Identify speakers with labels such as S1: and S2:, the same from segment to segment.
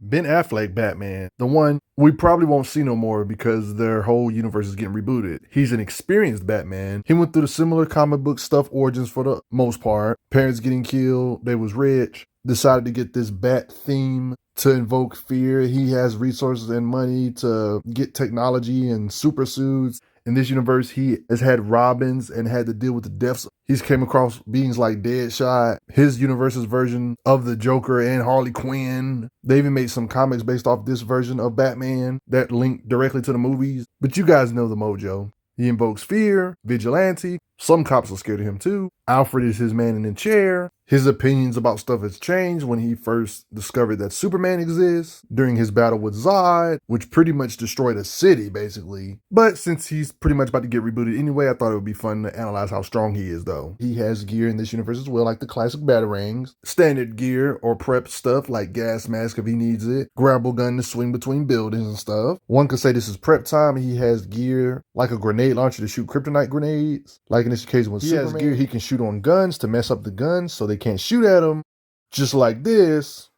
S1: Ben Affleck Batman, the one we probably won't see no more because their whole universe is getting rebooted. He's an experienced Batman. He went through the similar comic book stuff origins for the most part. Parents getting killed, they was rich, decided to get this bat theme to invoke fear. He has resources and money to get technology and super suits. In this universe, he has had Robins and had to deal with the deaths. He's came across beings like Deadshot, his universe's version of the Joker and Harley Quinn. They even made some comics based off this version of Batman that link directly to the movies. But you guys know the mojo. He invokes fear, vigilante. Some cops are scared of him too. Alfred is his man in the chair. His opinions about stuff has changed when he first discovered that Superman exists during his battle with Zod, which pretty much destroyed a city, basically. But since he's pretty much about to get rebooted anyway, I thought it would be fun to analyze how strong he is, though. He has gear in this universe as well, like the classic batarangs, standard gear or prep stuff like gas mask if he needs it, grapple gun to swing between buildings and stuff. One could say this is prep time. He has gear like a grenade launcher to shoot kryptonite grenades. Like in this case with Superman, has gear he can shoot on guns to mess up the guns so they can't shoot at him. Just like this.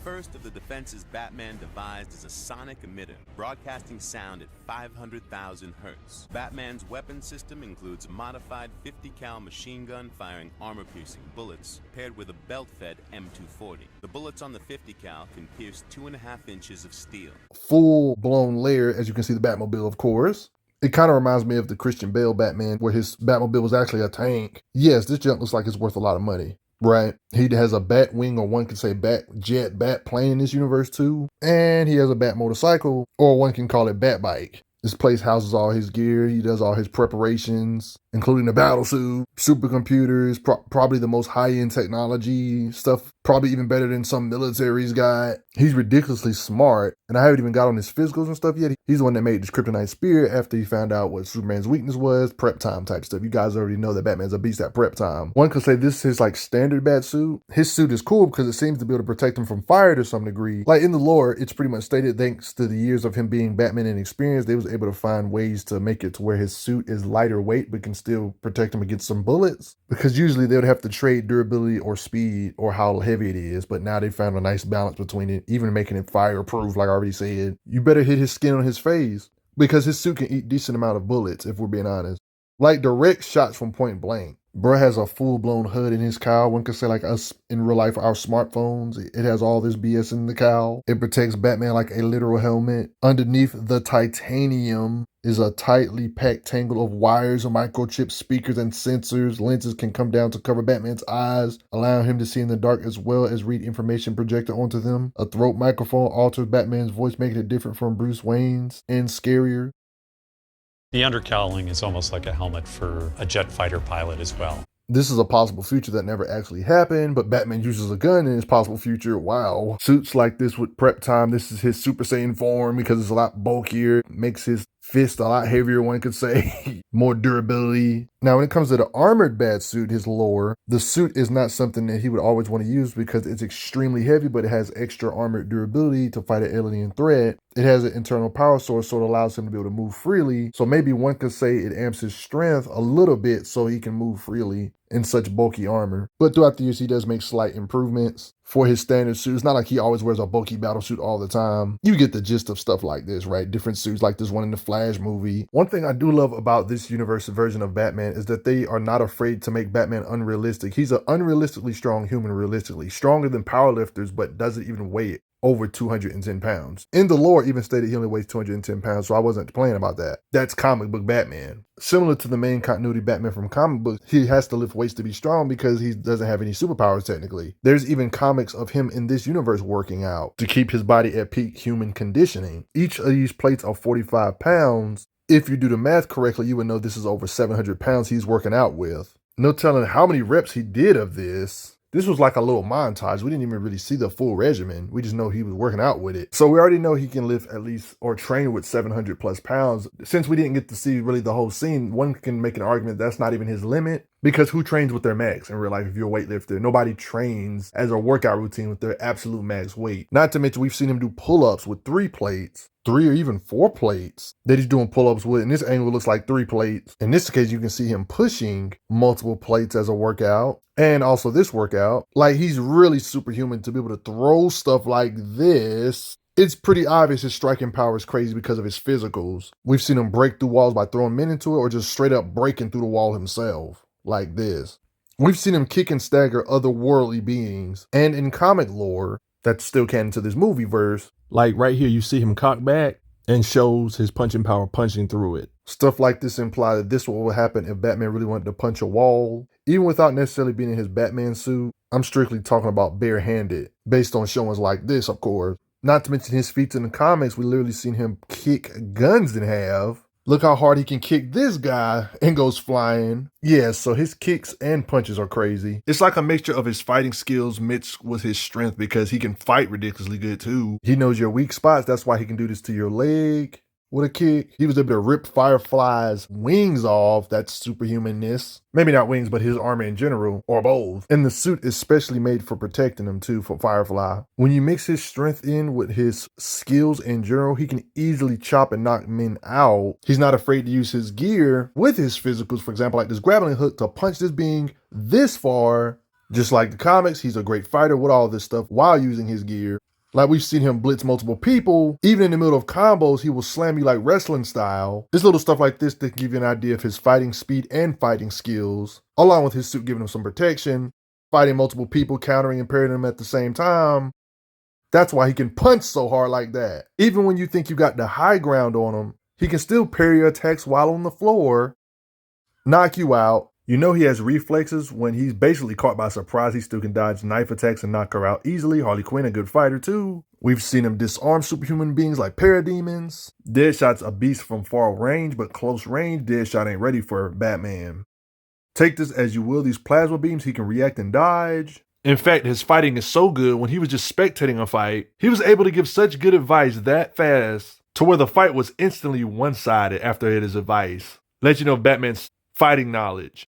S2: First of the defenses Batman devised is a sonic emitter, broadcasting sound at 500,000 hertz. Batman's weapon system includes a modified 50 cal machine gun firing armor-piercing bullets, paired with a belt-fed M240. The bullets on the 50 cal can pierce 2.5 inches of steel.
S1: Full-blown layer, as you can see the Batmobile, of course. It kind of reminds me of the Christian Bale Batman, where his Batmobile was actually a tank. Yes, this junk looks like it's worth a lot of money. Right. He has a bat wing, or one could say bat jet, bat plane in this universe too. And he has a bat motorcycle, or one can call it bat bike. This place houses all his gear. He does all his preparations, including the battle suit, supercomputers, probably the most high-end technology stuff, probably even better than some military's got. He's ridiculously smart, and I haven't even got on his physicals and stuff yet. He's the one that made this kryptonite spear after he found out what Superman's weakness was, prep time type stuff. You guys already know that Batman's a beast at prep time. One could say this is his like standard bat suit. His suit is cool because it seems to be able to protect him from fire to some degree. Like in the lore, it's pretty much stated thanks to the years of him being Batman and experience, they was able to find ways to make it to where his suit is lighter weight but can still protect him against some bullets. Because usually they would have to trade durability or speed or how heavy it is, but now they found a nice balance between it, even making it fireproof, like I already said. You better hit his skin on his face because his suit can eat decent amount of bullets, if we're being honest. Like direct shots from point blank. Bruh has a full-blown hood in his cowl. One could say like us in real life, our smartphones. It has all this BS in the cowl. It protects Batman like a literal helmet. Underneath the titanium is a tightly packed tangle of wires, microchips, speakers, and sensors. Lenses can come down to cover Batman's eyes, allowing him to see in the dark as well as read information projected onto them. A throat microphone alters Batman's voice, making it different from Bruce Wayne's and scarier.
S3: The undercowling is almost like a helmet for a jet fighter pilot as well.
S1: This is a possible future that never actually happened, but Batman uses a gun in his possible future. Wow. Suits like this with prep time. This is his Super Saiyan form because it's a lot bulkier. Makes his fist a lot heavier, one could say. More durability. Now, when it comes to the armored bat suit, his lore, the suit is not something that he would always want to use because it's extremely heavy, but it has extra armored durability to fight an alien threat. It has an internal power source, so it allows him to be able to move freely. So maybe one could say it amps his strength a little bit so he can move freely in such bulky armor. But throughout the years, he does make slight improvements for his standard suit. It's not like he always wears a bulky battle suit all the time. You get the gist of stuff like this, right? Different suits like this one in the Flash movie. One thing I do love about this universe version of Batman is that they are not afraid to make Batman unrealistic. He's an unrealistically strong human, realistically. Stronger than powerlifters, but doesn't even weigh over 210 pounds. In the lore, even stated he only weighs 210 pounds, so I wasn't playing about that. That's comic book Batman. Similar to the main continuity Batman from comic books, he has to lift weights to be strong because he doesn't have any superpowers technically. There's even comics of him in this universe working out to keep his body at peak human conditioning. Each of these plates are 45 pounds. If you do the math correctly, you would know this is over 700 pounds he's working out with. No telling how many reps he did of this. This was like a little montage. We didn't even really see the full regimen. We just know he was working out with it. So we already know he can lift at least or train with 700 plus pounds. Since we didn't get to see really the whole scene, one can make an argument that's not even his limit. Because who trains with their max in real life if you're a weightlifter? Nobody trains as a workout routine with their absolute max weight. Not to mention we've seen him do pull-ups with 3 plates. 3 or even 4 plates that he's doing pull-ups with. In this angle, it looks like 3 plates. In this case, you can see him pushing multiple plates as a workout. And also this workout. Like, he's really superhuman to be able to throw stuff like this. It's pretty obvious his striking power is crazy because of his physicals. We've seen him break through walls by throwing men into it, or just straight up breaking through the wall himself, like this. We've seen him kick and stagger otherworldly beings. And in comic lore, that's still canon to this movie verse, like right here, you see him cock back and shows his punching power punching through it. Stuff like this imply that this will happen if Batman really wanted to punch a wall, even without necessarily being in his Batman suit. I'm strictly talking about barehanded, based on showings like this, of course. Not to mention his feats in the comics, we literally seen him kick guns in half. Look how hard he can kick this guy and goes flying. Yeah, so his kicks and punches are crazy. It's like a mixture of his fighting skills mixed with his strength, because he can fight ridiculously good too. He knows your weak spots. That's why he can do this to your leg with a kick. He was able to rip Firefly's wings off. That's superhumanness. Maybe not wings, but his armor in general, or both. And the suit is specially made for protecting him too, for Firefly. When you mix his strength in with his skills in general, he can easily chop and knock men out. He's not afraid to use his gear with his physicals, for example, like this grappling hook, to punch this being this far. Just like the comics, he's a great fighter with all this stuff while using his gear. Like, we've seen him blitz multiple people. Even in the middle of combos, he will slam you like wrestling style. This little stuff like this to give you an idea of his fighting speed and fighting skills, along with his suit giving him some protection, fighting multiple people, countering and parrying them at the same time. That's why he can punch so hard like that. Even when you think you got the high ground on him, he can still parry your attacks while on the floor, knock you out. You know he has reflexes. When he's basically caught by surprise, he still can dodge knife attacks and knock her out easily. Harley Quinn, a good fighter too. We've seen him disarm superhuman beings like parademons. Deadshot's a beast from far range, but close range, Deadshot ain't ready for Batman. Take this as you will, these plasma beams, he can react and dodge. In fact, his fighting is so good, when he was just spectating a fight, he was able to give such good advice that fast to where the fight was instantly one-sided after his advice. Let you know Batman's fighting knowledge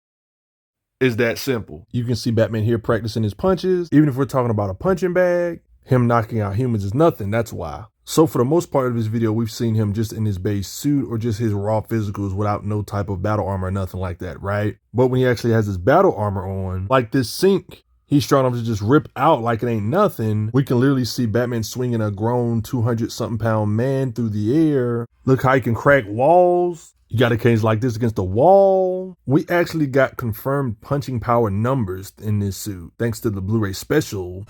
S1: is that simple. You can see Batman here practicing his punches. Even if we're talking about a punching bag, him knocking out humans is nothing, that's why. So for the most part of this video, we've seen him just in his base suit or just his raw physicals without no type of battle armor or nothing like that, right? But when he actually has his battle armor on, like this sink, he's strong enough to just rip out like it ain't nothing. We can literally see Batman swinging a grown 200-something pound man through the air. Look how he can crack walls. You got a case like this against the wall. We actually got confirmed punching power numbers in this suit, thanks to the Blu-ray special.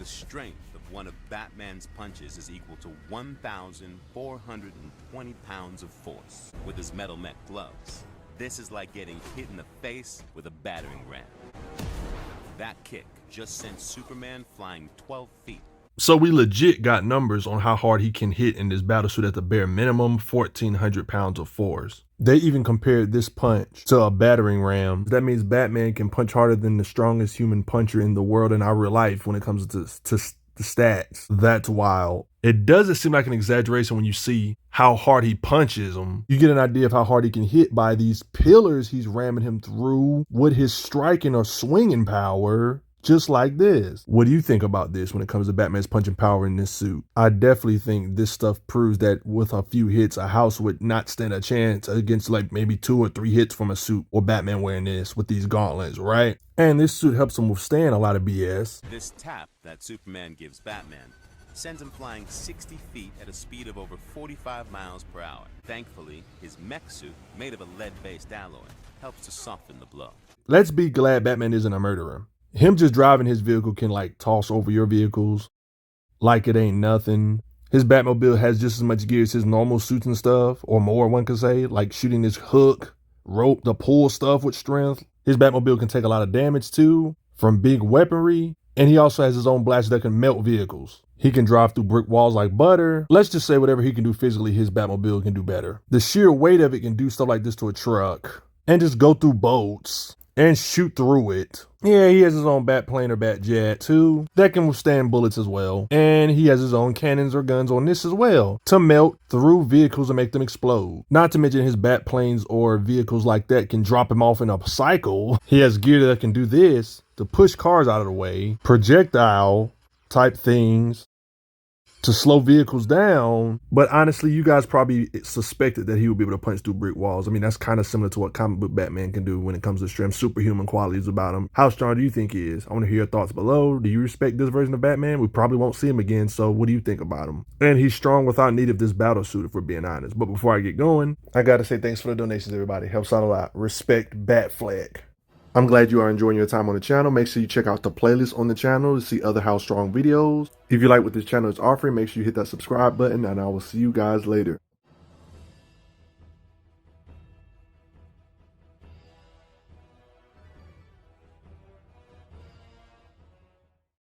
S2: The strength of one of Batman's punches is equal to 1,420 pounds of force with his metal mech gloves. This is like getting hit in the face with a battering ram. That kick just sent Superman flying 12 feet.
S1: So we legit got numbers on how hard he can hit in this battlesuit at the bare minimum, 1,400 pounds of force. They even compared this punch to a battering ram. That means Batman can punch harder than the strongest human puncher in the world in our real life when it comes to the stats. That's wild. It doesn't seem like an exaggeration when you see how hard he punches him. You get an idea of how hard he can hit by these pillars he's ramming him through with his striking or swinging power. Just like this. What do you think about this when it comes to Batman's punching power in this suit? I definitely think this stuff proves that with a few hits, a house would not stand a chance against like maybe 2 or 3 hits from a suit or Batman wearing this with these gauntlets, right? And this suit helps him withstand a lot of BS.
S2: This tap that Superman gives Batman sends him flying 60 feet at a speed of over 45 miles per hour. Thankfully, his mech suit, made of a lead-based alloy, helps to soften the blow.
S1: Let's be glad Batman isn't a murderer. Him just driving his vehicle can like toss over your vehicles like it ain't nothing. His Batmobile has just as much gear as his normal suits and stuff, or more one could say, like shooting this hook, rope to pull stuff with strength. His Batmobile can take a lot of damage too from big weaponry, and he also has his own blaster that can melt vehicles. He can drive through brick walls like butter. Let's just say whatever he can do physically, his Batmobile can do better. The sheer weight of it can do stuff like this to a truck and just go through boats and shoot through it. Yeah, he has his own bat plane or bat jet too that can withstand bullets as well. And he has his own cannons or guns on this as well to melt through vehicles and make them explode. Not to mention his bat planes or vehicles like that can drop him off in a cycle. He has gear that can do this to push cars out of the way, projectile type things. to slow vehicles down. But honestly, you guys probably suspected that he would be able to punch through brick walls. I mean, that's kind of similar to what comic book Batman can do when it comes to strength, superhuman qualities about him. How strong do you think he is? I want to hear your thoughts below. Do you respect this version of Batman? We probably won't see him again, so what do you think about him? And he's strong without need of this battle suit, if we're being honest. But before I get going, I gotta say thanks for the donations, everybody. Helps out a lot. Respect Batfleck. I'm glad you are enjoying your time on the channel. Make sure you check out the playlist on the channel to see other How Strong videos. If you like what this channel is offering, make sure you hit that subscribe button, and I will see you guys later.